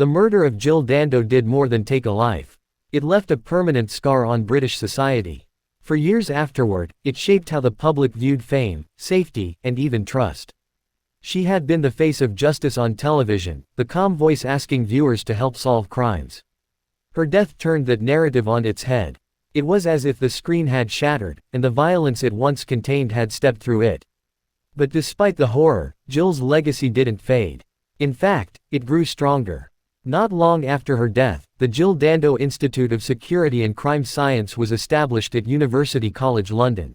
The murder of Jill Dando did more than take a life. It left a permanent scar on British society. For years afterward, it shaped how the public viewed fame, safety, and even trust. She had been the face of justice on television, the calm voice asking viewers to help solve crimes. Her death turned that narrative on its head. It was as if the screen had shattered, and the violence it once contained had stepped through it. But despite the horror, Jill's legacy didn't fade. In fact, it grew stronger. Not long after her death, the Jill Dando Institute of Security and Crime Science was established at University College London.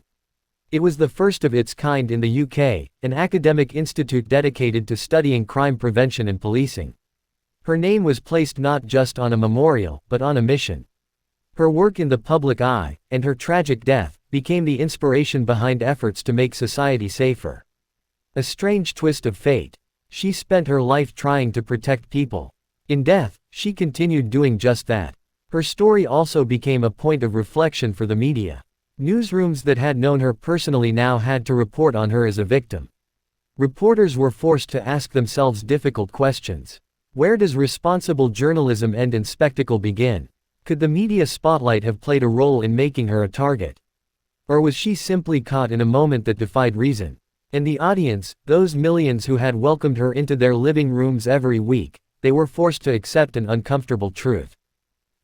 It was the first of its kind in the UK, an academic institute dedicated to studying crime prevention and policing. Her name was placed not just on a memorial, but on a mission. Her work in the public eye, and her tragic death, became the inspiration behind efforts to make society safer. A strange twist of fate. She spent her life trying to protect people. In death, she continued doing just that. Her story also became a point of reflection for the media. Newsrooms that had known her personally now had to report on her as a victim. Reporters were forced to ask themselves difficult questions. Where does responsible journalism end and spectacle begin? Could the media spotlight have played a role in making her a target? Or was she simply caught in a moment that defied reason? And the audience, those millions who had welcomed her into their living rooms every week, they were forced to accept an uncomfortable truth.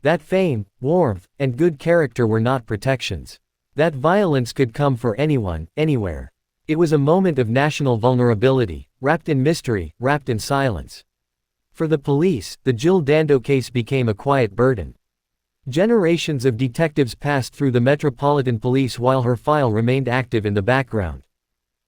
That fame, warmth, and good character were not protections. That violence could come for anyone, anywhere. It was a moment of national vulnerability, wrapped in mystery, wrapped in silence. For the police, the Jill Dando case became a quiet burden. Generations of detectives passed through the Metropolitan Police while her file remained active in the background.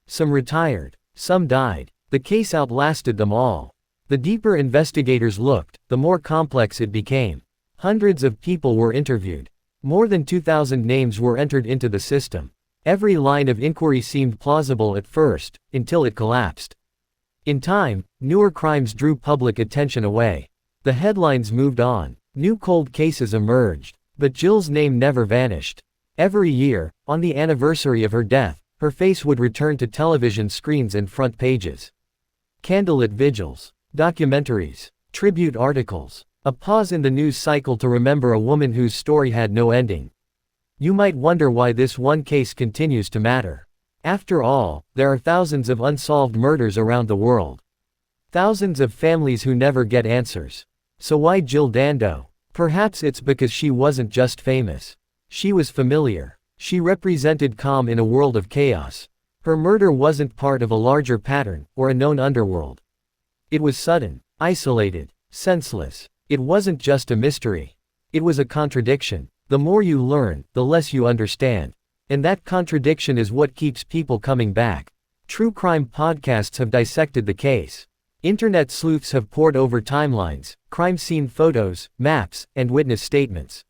Some retired, some died. The case outlasted them all. The deeper investigators looked, the more complex it became. Hundreds of people were interviewed. More than 2,000 names were entered into the system. Every line of inquiry seemed plausible at first, until it collapsed. In time, newer crimes drew public attention away. The headlines moved on. New cold cases emerged. But Jill's name never vanished. Every year, on the anniversary of her death, her face would return to television screens and front pages. Candlelit vigils, documentaries, tribute articles, a pause in the news cycle to remember a woman whose story had no ending. You might wonder why this one case continues to matter. After all, there are thousands of unsolved murders around the world. Thousands of families who never get answers. So why Jill Dando? Perhaps it's because she wasn't just famous. She was familiar. She represented calm in a world of chaos. Her murder wasn't part of a larger pattern, or a known underworld. It was sudden, isolated, senseless. It wasn't just a mystery. It was a contradiction. The more you learn, the less you understand. And that contradiction is what keeps people coming back. True crime podcasts have dissected the case. Internet sleuths have pored over timelines, crime scene photos, maps, and witness statements.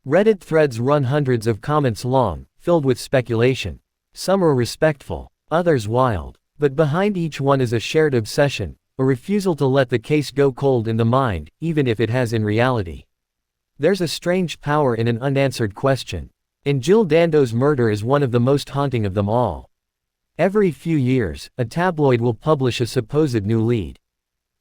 Reddit threads run hundreds of comments long, filled with speculation. Some are respectful, others wild. But behind each one is a shared obsession, a refusal to let the case go cold in the mind, even if it has in reality. There's a strange power in an unanswered question. And Jill Dando's murder is one of the most haunting of them all. Every few years, a tabloid will publish a supposed new lead.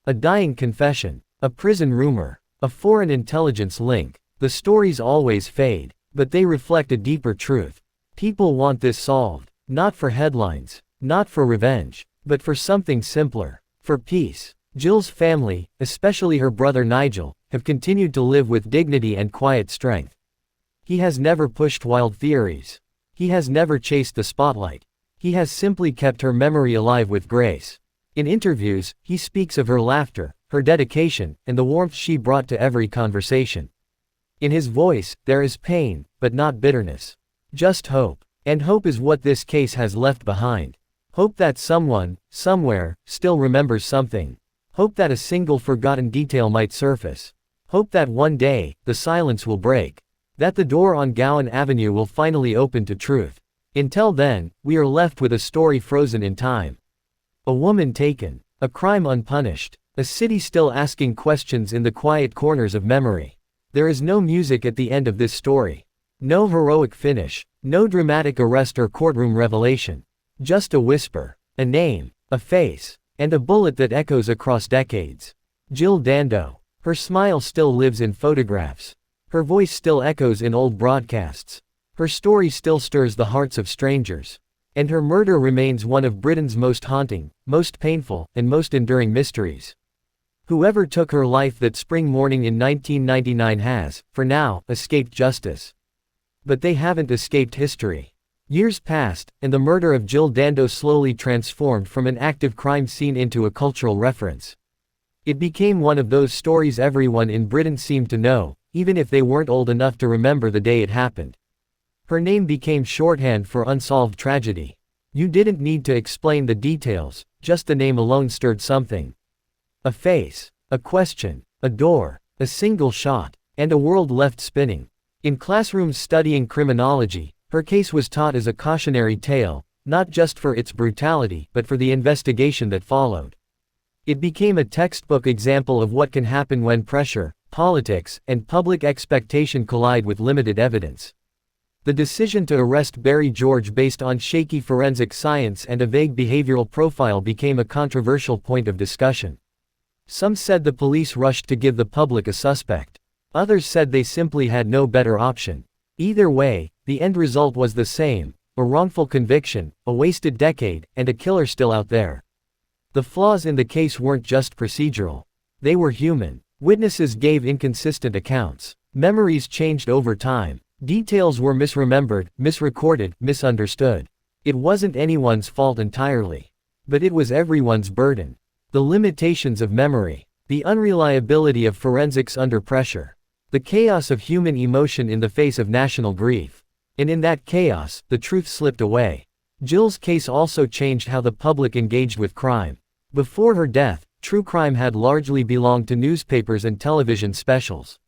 A dying confession, a prison rumor, a foreign intelligence link. The stories always fade, but they reflect a deeper truth. People want this solved, not for headlines, not for revenge, but for something simpler, for peace. Jill's family, especially her brother Nigel, have continued to live with dignity and quiet strength. He has never pushed wild theories. He has never chased the spotlight. He has simply kept her memory alive with grace. In interviews, he speaks of her laughter, her dedication, and the warmth she brought to every conversation. In his voice, there is pain, but not bitterness. Just hope. And hope is what this case has left behind. Hope that someone, somewhere, still remembers something. Hope that a single forgotten detail might surface. Hope that one day, the silence will break. That the door on Gowan Avenue will finally open to truth. Until then, we are left with a story frozen in time. A woman taken. A crime unpunished. A city still asking questions in the quiet corners of memory. There is no music at the end of this story. No heroic finish. No dramatic arrest or courtroom revelation. Just a whisper. A name. A face. And a bullet that echoes across decades. Jill Dando. Her smile still lives in photographs. Her voice still echoes in old broadcasts. Her story still stirs the hearts of strangers. And her murder remains one of Britain's most haunting, most painful, and most enduring mysteries. Whoever took her life that spring morning in 1999 has, for now, escaped justice. But they haven't escaped history. Years passed, and the murder of Jill Dando slowly transformed from an active crime scene into a cultural reference. It became one of those stories everyone in Britain seemed to know, even if they weren't old enough to remember the day it happened. Her name became shorthand for unsolved tragedy. You didn't need to explain the details, just the name alone stirred something. A face, a question, a door, a single shot, and a world left spinning. In classrooms studying criminology, her case was taught as a cautionary tale, not just for its brutality but for the investigation that followed. It became a textbook example of what can happen when pressure, politics, and public expectation collide with limited evidence. The decision to arrest Barry George based on shaky forensic science and a vague behavioral profile became a controversial point of discussion. Some said the police rushed to give the public a suspect. Others said they simply had no better option. Either way, the end result was the same: a wrongful conviction, a wasted decade, and a killer still out there. The flaws in the case weren't just procedural. They were human. Witnesses gave inconsistent accounts. Memories changed over time. Details were misremembered, misrecorded, misunderstood. It wasn't anyone's fault entirely. But it was everyone's burden. The limitations of memory. The unreliability of forensics under pressure. The chaos of human emotion in the face of national grief. And in that chaos, the truth slipped away. Jill's case also changed how the public engaged with crime. Before her death, true crime had largely belonged to newspapers and television specials.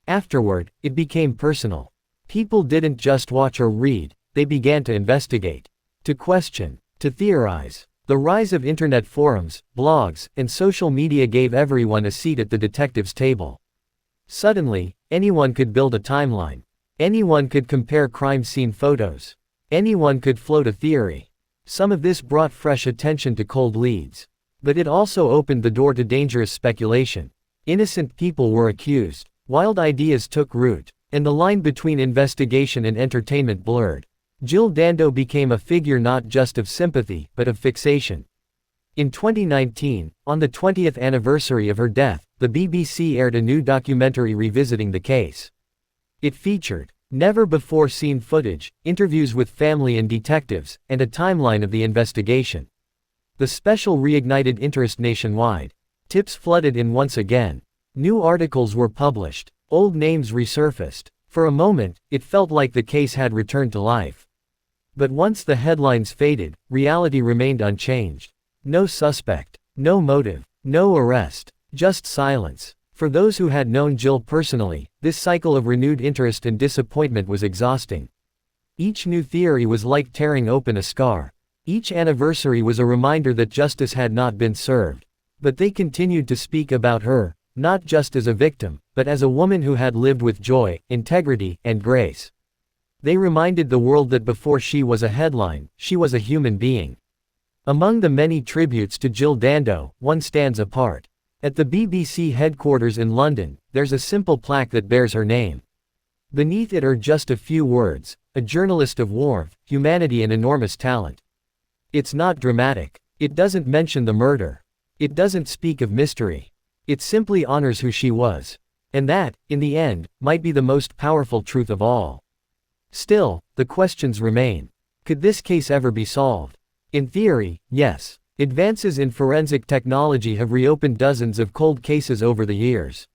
Afterward, it became personal. People didn't just watch or read, they began to investigate, to question, to theorize. The rise of internet forums, blogs, and social media gave everyone a seat at the detective's table. Suddenly, anyone could build a timeline. Anyone could compare crime scene photos. Anyone could float a theory. Some of this brought fresh attention to cold leads. But it also opened the door to dangerous speculation. Innocent people were accused. Wild ideas took root. And the line between investigation and entertainment blurred. Jill Dando became a figure not just of sympathy, but of fixation. In 2019, on the 20th anniversary of her death, the BBC aired a new documentary revisiting the case. It featured never-before-seen footage, interviews with family and detectives, and a timeline of the investigation. The special reignited interest nationwide. Tips flooded in once again. New articles were published. Old names resurfaced. For a moment, it felt like the case had returned to life. But once the headlines faded, reality remained unchanged. No suspect, no motive, no arrest, just silence. For those who had known Jill personally, this cycle of renewed interest and disappointment was exhausting. Each new theory was like tearing open a scar. Each anniversary was a reminder that justice had not been served. But they continued to speak about her, not just as a victim, but as a woman who had lived with joy, integrity, and grace. They reminded the world that before she was a headline, she was a human being. Among the many tributes to Jill Dando, one stands apart. At the BBC headquarters in London, there's a simple plaque that bears her name. Beneath it are just a few words: a journalist of warmth, humanity and enormous talent. It's not dramatic. It doesn't mention the murder. It doesn't speak of mystery. It simply honors who she was. And that, in the end, might be the most powerful truth of all. Still, the questions remain. Could this case ever be solved? In theory, yes. Advances in forensic technology have reopened dozens of cold cases over the years.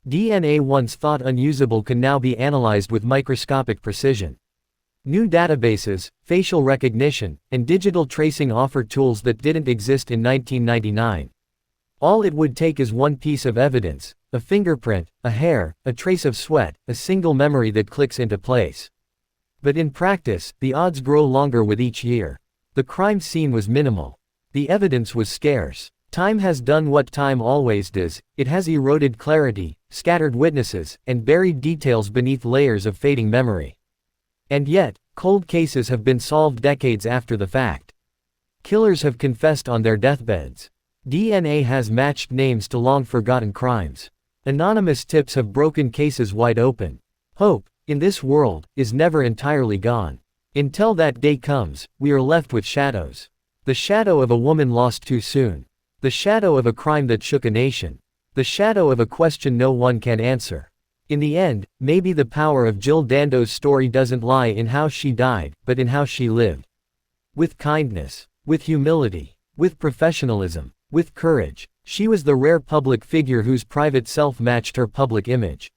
DNA once thought unusable can now be analyzed with microscopic precision. New databases, facial recognition, and digital tracing offer tools that didn't exist in 1999. All it would take is one piece of evidence: a fingerprint, a hair, a trace of sweat, a single memory that clicks into place. But in practice, the odds grow longer with each year. The crime scene was minimal. The evidence was scarce. Time has done what time always does: it has eroded clarity, scattered witnesses, and buried details beneath layers of fading memory. And yet, cold cases have been solved decades after the fact. Killers have confessed on their deathbeds. DNA has matched names to long-forgotten crimes. Anonymous tips have broken cases wide open. Hope, in this world, is never entirely gone. Until that day comes, we are left with shadows. The shadow of a woman lost too soon. The shadow of a crime that shook a nation. The shadow of a question no one can answer. In the end, maybe the power of Jill Dando's story doesn't lie in how she died, but in how she lived. With kindness, with humility, with professionalism, with courage, she was the rare public figure whose private self matched her public image.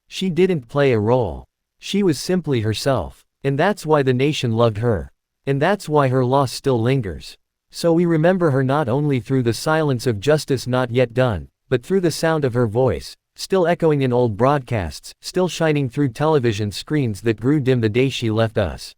She didn't play a role. She was simply herself. And that's why the nation loved her. And that's why her loss still lingers. So we remember her not only through the silence of justice not yet done, but through the sound of her voice, still echoing in old broadcasts, still shining through television screens that grew dim the day she left us.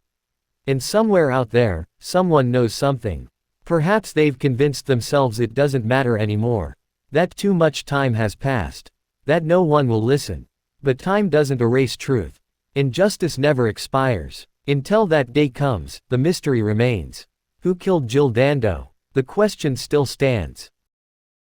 And somewhere out there, someone knows something. Perhaps they've convinced themselves it doesn't matter anymore. That too much time has passed. That no one will listen. But time doesn't erase truth. And justice never expires. Until that day comes, the mystery remains. Who killed Jill Dando? The question still stands.